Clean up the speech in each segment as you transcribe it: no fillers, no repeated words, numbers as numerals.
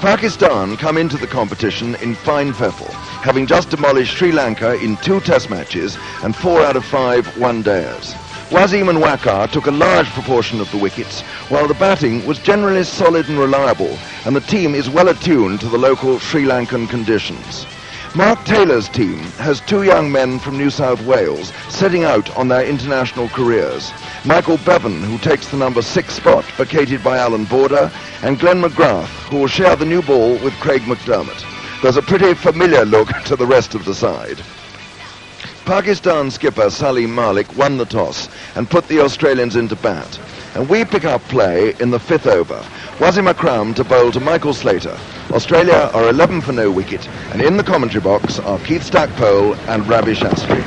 Pakistan come into the competition in fine fettle, having just demolished Sri Lanka in 2 test matches and 4 out of 5 one-dayers. Wasim and Waugh took a large proportion of the wickets, while the batting was generally solid and reliable, and the team is well attuned to the local Sri Lankan conditions. Mark Taylor's team has 2 young men from New South Wales setting out on their international careers. Michael Bevan, who takes the number 6 spot, vacated by Alan Border, and Glenn McGrath, who will share the new ball with Craig McDermott. There's a pretty familiar look to the rest of the side. Pakistan skipper Salim Malik won the toss and put the Australians into bat. And we pick up play in the 5th over. Wasim Akram to bowl to Michael Slater. Australia are 11 for no wicket, and in the commentary box are Keith Stackpole and Ravi Shastri.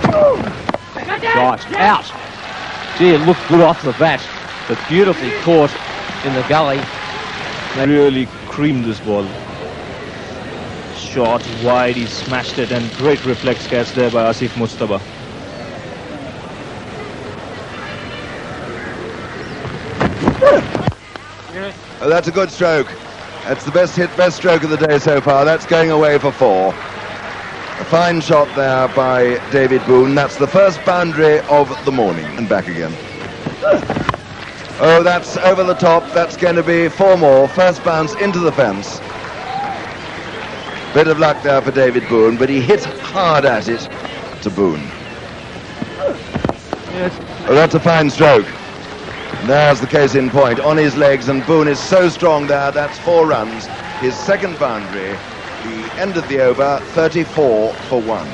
Shot out. Gee, it looked good off the bat, but beautifully caught in the gully. They really creamed this ball. Shot wide, he smashed it, and great reflex catch there by Asif Mustafa. Oh, that's a good stroke. That's the best stroke of the day so far. That's going away for 4. A fine shot there by David Boone. That's the first boundary of the morning. And back again. Oh, that's over the top. That's going to be 4 more. First bounce into the fence. Bit of luck there for David Boone, but he hit hard at it to Boone. Yes. Oh, that's a fine stroke. There's the case in point, on his legs, and Boone is so strong there. That's 4 runs. His second boundary. He ended the over 34 for 1.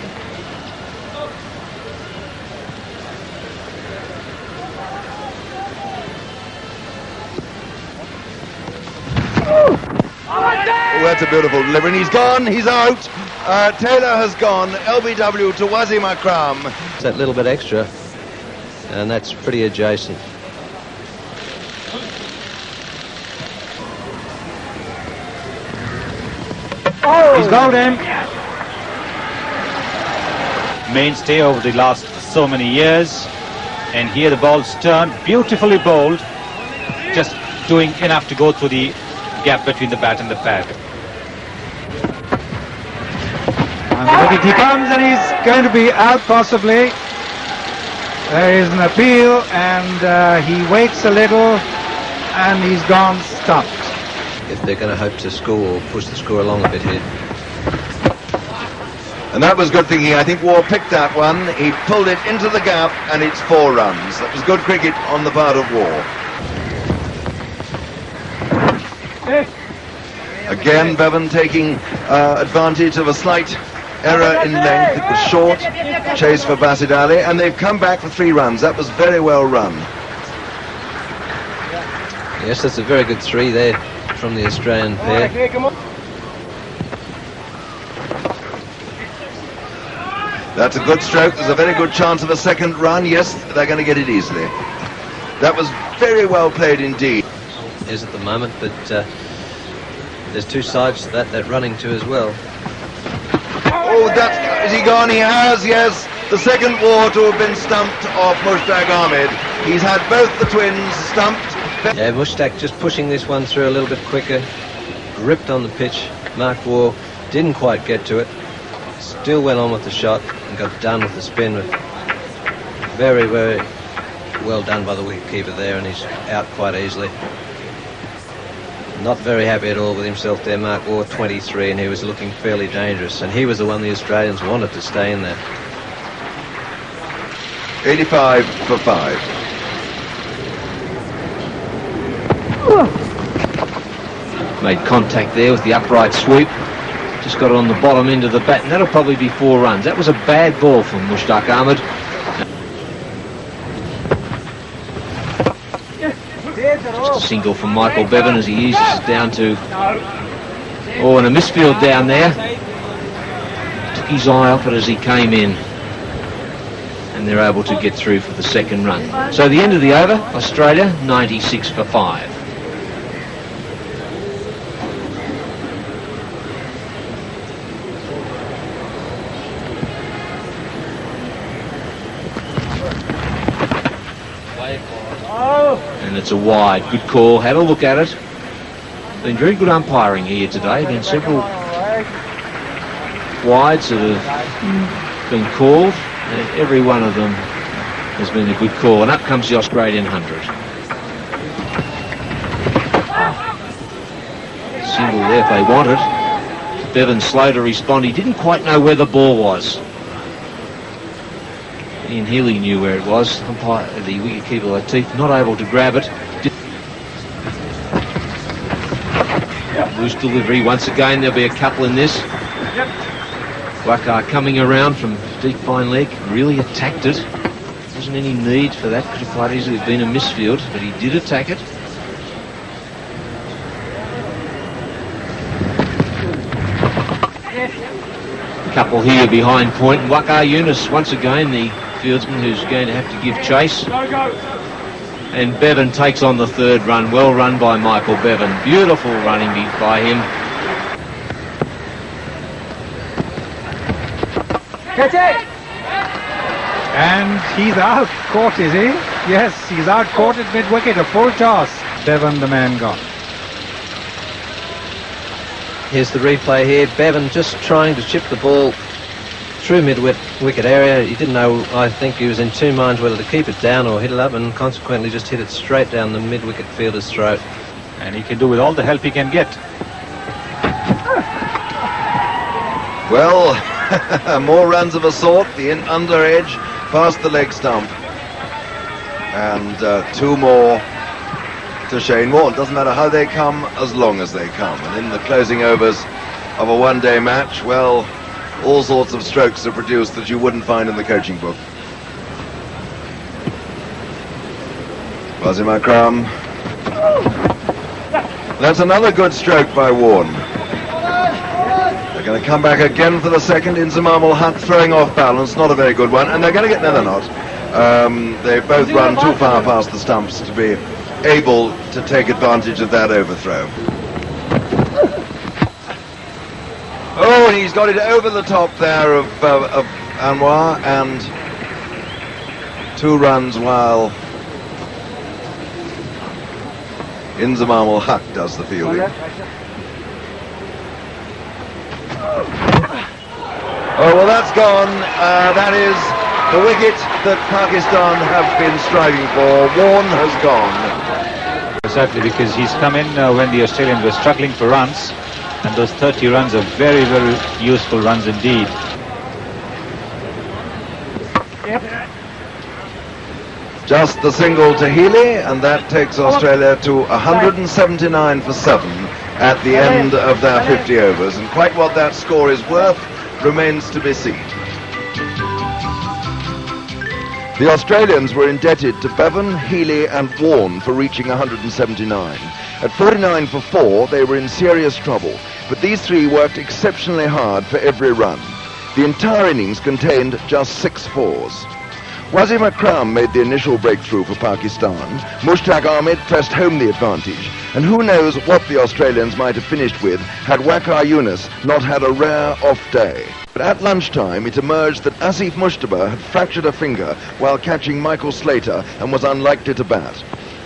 Oh, that's a beautiful delivery, and he's gone, he's out. Taylor has gone, LBW to Wasim Akram. It's that little bit extra, and that's pretty adjacent. He's got him. Mainstay over the last so many years, and here the ball's turned, beautifully bowled, just doing enough to go through the gap between the bat and the pad. And he comes, and he's going to be out possibly. There is an appeal, and he waits a little, and he's gone stumped. If they're going to hope to score or push the score along a bit here. And that was good thinking. I think Waugh picked that one. He pulled it into the gap, and it's 4 runs. That was good cricket on the part of Waugh. Again, Bevan taking advantage of a slight error in length. It was short. Chase for Basit Ali, and they've come back for 3 runs. That was very well run. Yes, that's a very good 3 there from the Australian pair. That's a good stroke. There's a very good chance of a second run. Yes, they're going to get it easily. That was very well played indeed. Is at the moment, but there's 2 sides to that running to as well. Oh, is he gone? He has, yes. The second Waugh to have been stumped off Mushtaq Ahmed. He's had both the twins stumped. Yeah, Mushtaq just pushing this one through a little bit quicker. Ripped on the pitch. Mark Waugh didn't quite get to it. Still went on with the shot and got done with the spin. Very, very well done by the wicketkeeper there, and he's out quite easily. Not very happy at all with himself there, Mark Waugh, 23, and he was looking fairly dangerous, and he was the one the Australians wanted to stay in there. 85 for 5. Made contact there with the upright sweep. Just got it on the bottom end of the bat, and that'll probably be 4 runs. That was a bad ball from Mushtaq Ahmed. Just a single from Michael Bevan as he eases it down to... Oh, and a misfield down there. Took his eye off it as he came in. And they're able to get through for the second run. So the end of the over, Australia 96 for 5. And it's a wide, good call, had a look at it. Been very good umpiring here today. Been several wides that have been called, and every one of them has been a good call. And up comes the Australian 100. Single there if they wanted. Bevan slow to respond. He didn't quite know where the ball was. Ian Healy knew where it was. Umpire, the wicketkeeper Latif, not able to grab it. Loose delivery. Once again, there'll be a couple in this. Waugh coming around from deep fine leg, really attacked it. Wasn't any need for that. Could have quite easily been a misfield, but he did attack it. Couple here behind point. Waugh Yunus, once again, the fieldsman who's going to have to give chase. And Bevan takes on the third run. Well run by Michael Bevan. Beautiful running by him. Catch it! And he's out caught, is he? Yes, he's out caught at mid-wicket. A full toss. Bevan, the man gone. Here's the replay here. Bevan just trying to chip the ball through mid-wicket area. He didn't know, I think he was in two minds whether to keep it down or hit it up, and consequently just hit it straight down the mid-wicket fielder's throat. And he can do with all the help he can get. Well, more runs of a sort. The under edge past the leg stump. And two more to Shane Warne. Doesn't matter how they come, as long as they come. And in the closing overs of a one-day match, well, all sorts of strokes are produced that you wouldn't find in the coaching book. Wasim Akram. That's another good stroke by Warne. They're going to come back again for the second. Inzamam Hutt throwing off balance, not a very good one, and they're going to get, no they're not. They both run too far past the stumps to be able to take advantage of that overthrow. Oh, and he's got it over the top there of Anwar, and 2 runs while Inzamam Hutt does the fielding. Oh, well, that's gone. That is the wicket that Pakistan have been striving for. Warne has gone. Exactly, because he's come in when the Australians were struggling for runs, and those 30 runs are very, very useful runs indeed. Just the single to Healy, and that takes Australia to 179 for 7 at the end of their 50 overs. And quite what that score is worth remains to be seen. The Australians were indebted to Bevan, Healy and Warne for reaching 179. At 49 for 4, they were in serious trouble, but these three worked exceptionally hard for every run. The entire innings contained just 6 fours. Wasim Akram made the initial breakthrough for Pakistan. Mushtaq Ahmed pressed home the advantage, and who knows what the Australians might have finished with had Waugh Yunus not had a rare off day. But at lunchtime it emerged that Asif Mushtaba had fractured a finger while catching Michael Slater and was unlikely to bat.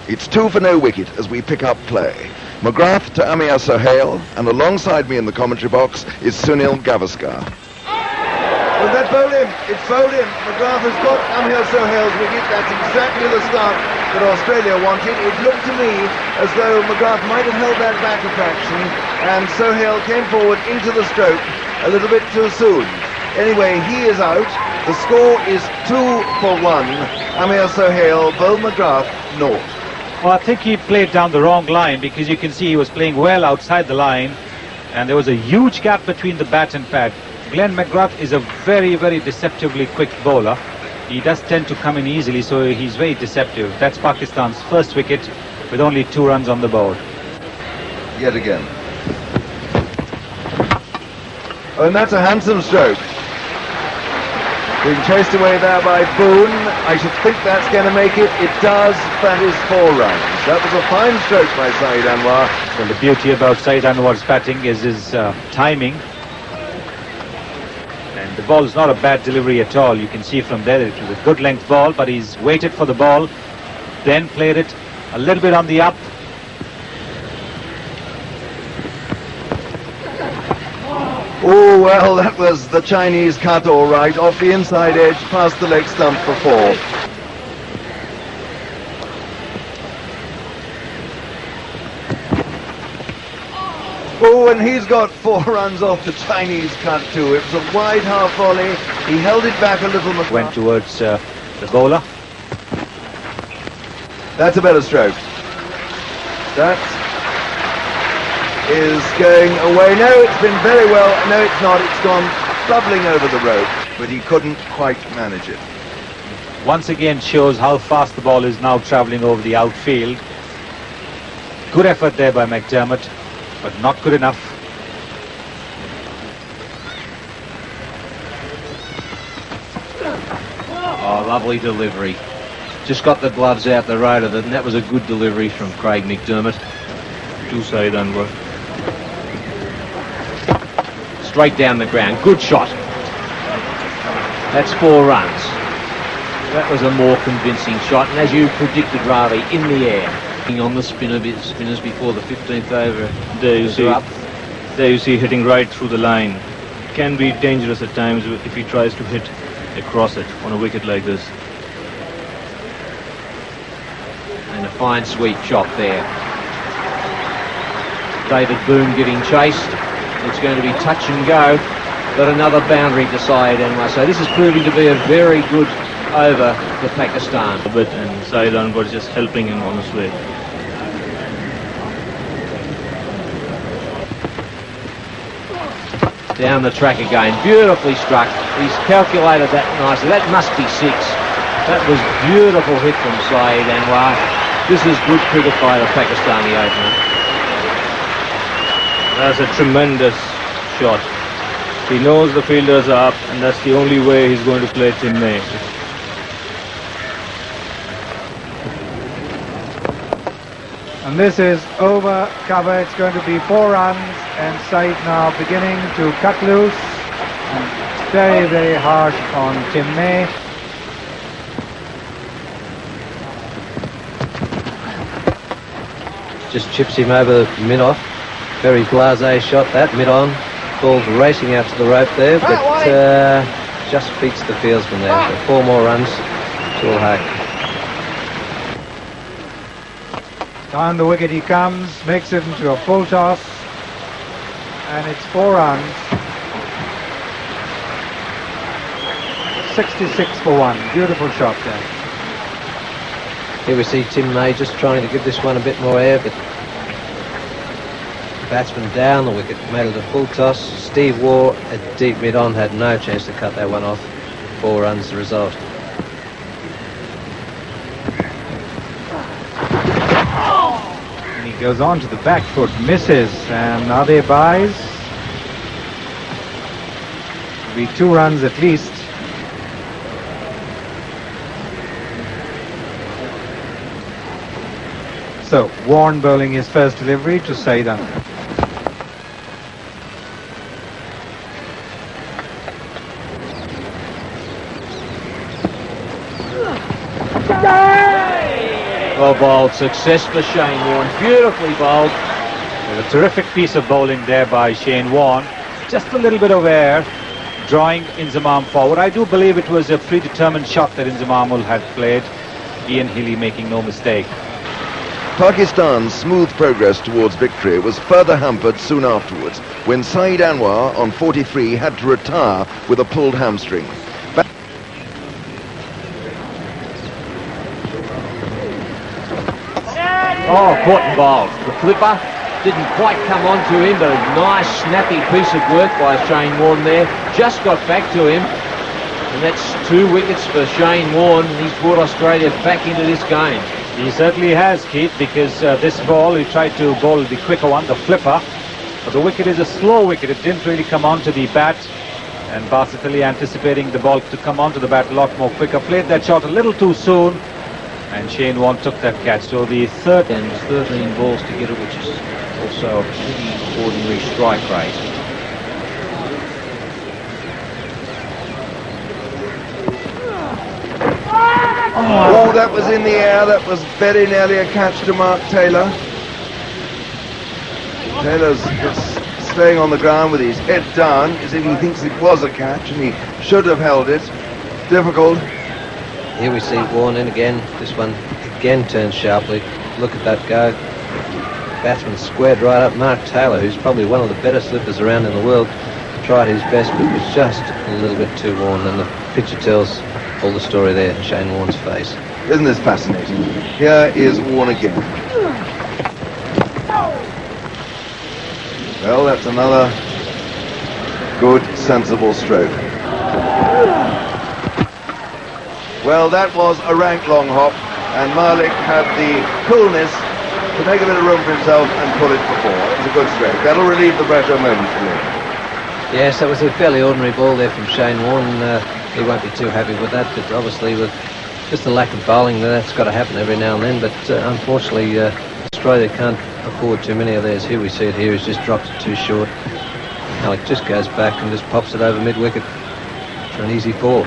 It's 2 for no wicket as we pick up play. McGrath to Amir Sohail, and alongside me in the commentary box is Sunil Gavaskar. Well, that bowled him. It's bowled him. McGrath has got Amir Sohail's wicket. That's exactly the start that Australia wanted. It looked to me as though McGrath might have held that back a fraction, and Sohail came forward into the stroke a little bit too soon. Anyway, he is out. The score is 2 for 1. Amir Sohail, bowled McGrath, naught. Well, I think he played down the wrong line, because you can see he was playing well outside the line, and there was a huge gap between the bat and pad. Glenn McGrath is a very, very deceptively quick bowler. He does tend to come in easily, so he's very deceptive. That's Pakistan's first wicket with only 2 runs on the board. Yet again. Oh, and that's a handsome stroke. Being chased away there by Boone. I should think that's going to make it. It does. That is 4 runs. That was a fine stroke by Saeed Anwar. Well, the beauty about Saeed Anwar's batting is his timing. And the ball is not a bad delivery at all. You can see from there that it was a good length ball, but he's waited for the ball, then played it a little bit on the up. Oh, well, that was the Chinese cut all right, off the inside edge, past the leg stump for 4. Oh, and he's got 4 runs off the Chinese cut too. It was a wide half volley. He held it back a little. Went towards the bowler. That's a better stroke. That is going away. No, it's been very well. No, it's not. It's gone bubbling over the rope, but he couldn't quite manage it. Once again shows how fast the ball is now travelling over the outfield. Good effort there by McDermott, but not good enough. Oh, lovely delivery. Just got the gloves out the road of it, and that was a good delivery from Craig McDermott. Two-side Anwar. Straight down the ground. Good shot. That's 4 runs. That was a more convincing shot, and as you predicted, Ravi, in the air. On the spinners before the 15th over. There you see hitting right through the line. Can be dangerous at times if he tries to hit across it on a wicket like this. And a fine sweep shot there. David Boone getting chased. It's going to be touch and go, but another boundary to Syed Anwar. So this is proving to be a very good over for Pakistan. A bit, and Syed Anwar just helping him on his way. Down the track again, beautifully struck. He's calculated that nicely. That must be 6. That was beautiful hit from Syed Anwar. This is good cricket by the Pakistani opener. That's a tremendous shot. He knows the fielders are up, and that's the only way he's going to play Tim May. And this is over cover. It's going to be 4 runs, and Said now beginning to cut loose. And very, very harsh on Tim May. Just chips him over the mid-off. Very blasé shot that, mid-on. Ball's racing out to the rope there, but just beats the fieldsman there. So 4 more runs to all hack. Down the wicket he comes, makes it into a full toss, and it's 4 runs. 66 for 1. Beautiful shot there. Here we see Tim May just trying to give this one a bit more air, but the batsman down the wicket made it a full toss. Steve Waugh at deep mid-on had no chance to cut that one off. 4 runs the result. Goes on to the back foot, misses, and now they buys. Be 2 runs at least. So Warne bowling his first delivery to Syed Anwar. Well bowled, success for Shane Warne, beautifully bowled. A terrific piece of bowling there by Shane Warne. Just a little bit of air, drawing Inzamam forward. I do believe it was a predetermined shot that Inzamamul had played. Ian Healy making no mistake. Pakistan's smooth progress towards victory was further hampered soon afterwards when Syed Anwar on 43 had to retire with a pulled hamstring. Oh, caught and bowled. The flipper didn't quite come onto him, but a nice snappy piece of work by Shane Warne there. Just got back to him. And that's 2 wickets for Shane Warne. He's brought Australia back into this game. He certainly has, Keith, because this ball, he tried to bowl the quicker one, the flipper. But the wicket is a slow wicket. It didn't really come onto the bat. And Basitali anticipating the ball to come onto the bat a lot more quicker. Played that shot a little too soon. And Shane Warne took that catch. So the third And 13 balls to get it, which is also a pretty ordinary strike rate. Oh, that was in the air. That was very nearly a catch to Mark Taylor. Taylor's staying on the ground with his head down as if he thinks it was a catch and he should have held it. Difficult. Here we see Warne in again. This one again turns sharply. Look at that go. Batsman squared right up. Mark Taylor, who's probably one of the better slippers around in the world, tried his best but was just a little bit too worn, and the picture tells all the story there in Shane Warne's face. Isn't this fascinating? Here is Warne again. Well, that's another good, sensible stroke. Well, that was a rank long hop, and Malik had the coolness to make a bit of room for himself and pull it for four. It was a good stroke. That'll relieve the pressure momentarily. Yes, that was a fairly ordinary ball there from Shane Warne. He won't be too happy with that, but obviously with just the lack of bowling, that's got to happen every now and then. But unfortunately, Australia can't afford too many of theirs. Here we see it here. He's just dropped it too short. Malik just goes back and just pops it over mid-wicket for an easy four.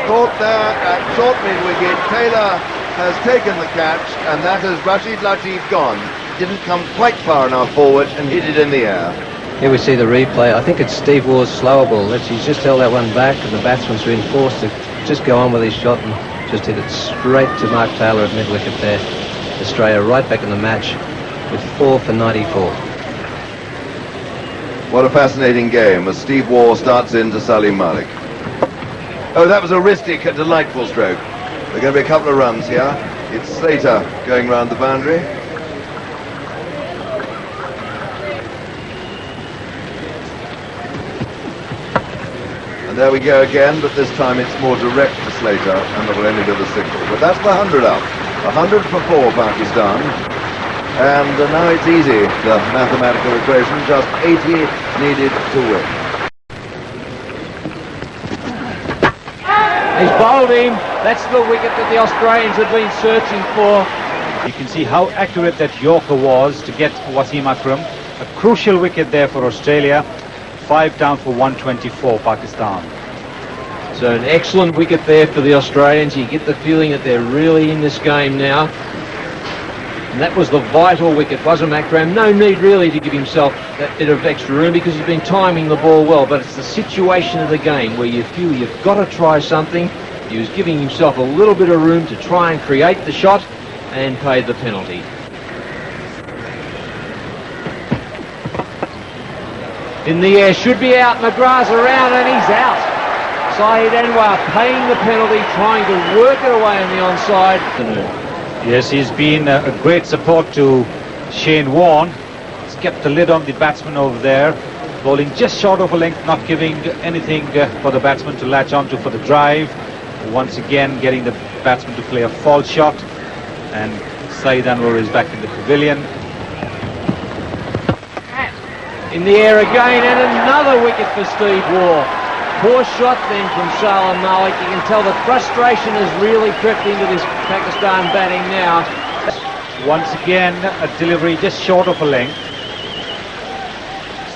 Caught there at short mid-wicket. Taylor has taken the catch, and that has Rashid Latif gone. Didn't come quite far enough forward and hit it in the air. Here we see the replay. I think it's Steve Waugh's slower ball. He's just held that one back, and the batsman's been forced to just go on with his shot and just hit it straight to Mark Taylor at mid-wicket there. Australia right back in the match with 4 for 94. What a fascinating game as Steve Waugh starts into Salim Malik. Oh, that was a ristic, a delightful stroke. There are going to be a couple of runs here. It's Slater going round the boundary. And there we go again, but this time it's more direct to Slater, and it will only do the single. But that's the 100 up. 100 for 4, Pakistan. And now it's easy, the mathematical equation, just 80 needed to win. He's bowled him. That's the wicket that the Australians have been searching for. You can see how accurate that Yorker was to get Wasim Akram. A crucial wicket there for Australia. 5 down for 124, Pakistan. So an excellent wicket there for the Australians. You get the feeling that they're really in this game now. And that was the vital wicket, wasn't Akram? No need really to give himself that bit of extra room because he's been timing the ball well, but it's the situation of the game where you feel you've got to try something. He was giving himself a little bit of room to try and create the shot and paid the penalty. In the air, should be out. McGrath's around and he's out. Syed Anwar paying the penalty, trying to work it away on the onside. Yes, he's been a great support to Shane Warne. He's kept the lid on the batsman over there, bowling just short of a length, not giving anything for the batsman to latch onto for the drive. Once again, getting the batsman to play a false shot, and Syed Anwar is back in the pavilion. In the air again, and another wicket for Steve Waugh. Poor shot then from Salim Malik. You can tell the frustration has really crept into this Pakistan batting now. Once again, a delivery just short of a length.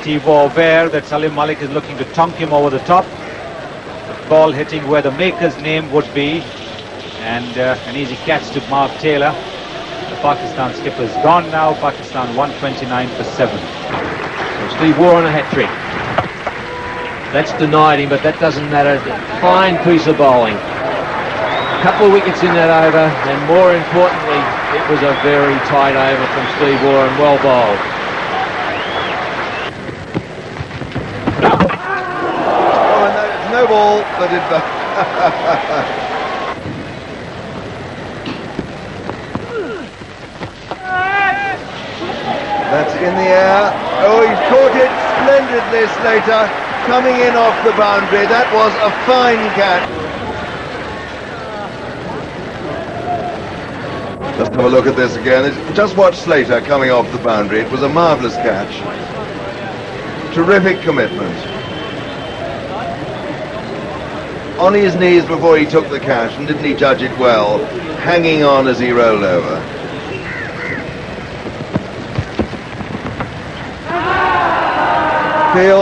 Steve Waugh aware that Salim Malik is looking to tonk him over the top. The ball hitting where the maker's name would be. And an easy catch to Mark Taylor. The Pakistan skipper's gone now. Pakistan 129 for 7. So Steve Waugh on a hat-trick. That's denied him, but that doesn't matter. Fine piece of bowling. A couple of wickets in that over, and more importantly, it was a very tight over from Steve Waugh and well bowled. Oh, no ball, but it... That's in the air. Oh, he's caught it splendidly, Slater. Coming in off the boundary. That was a fine catch. Just have a look at this again. Just watch Slater coming off the boundary. It was a marvellous catch. Terrific commitment. On his knees before he took the catch, and didn't he judge it well? Hanging on as he rolled over.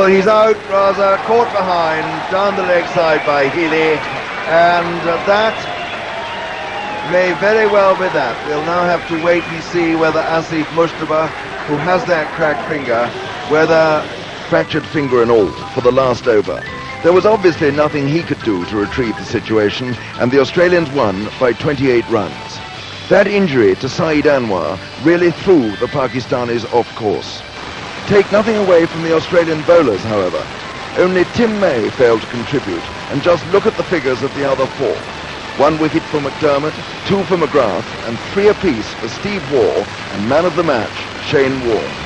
He's out, rather, caught behind, down the leg side by Healy, and that May very well be that. We'll now have to wait and see whether Asif Mushtaba, who has that cracked finger, whether fractured finger and all for the last over. There was obviously nothing he could do to retrieve the situation, and the Australians won by 28 runs. That injury to Saeed Anwar really threw the Pakistanis off course. Take nothing away from the Australian bowlers, however. Only Tim May failed to contribute, and just look at the figures of the other four. 1 wicket for McDermott, 2 for McGrath, and 3 apiece for Steve Waugh and man of the match, Shane Warne.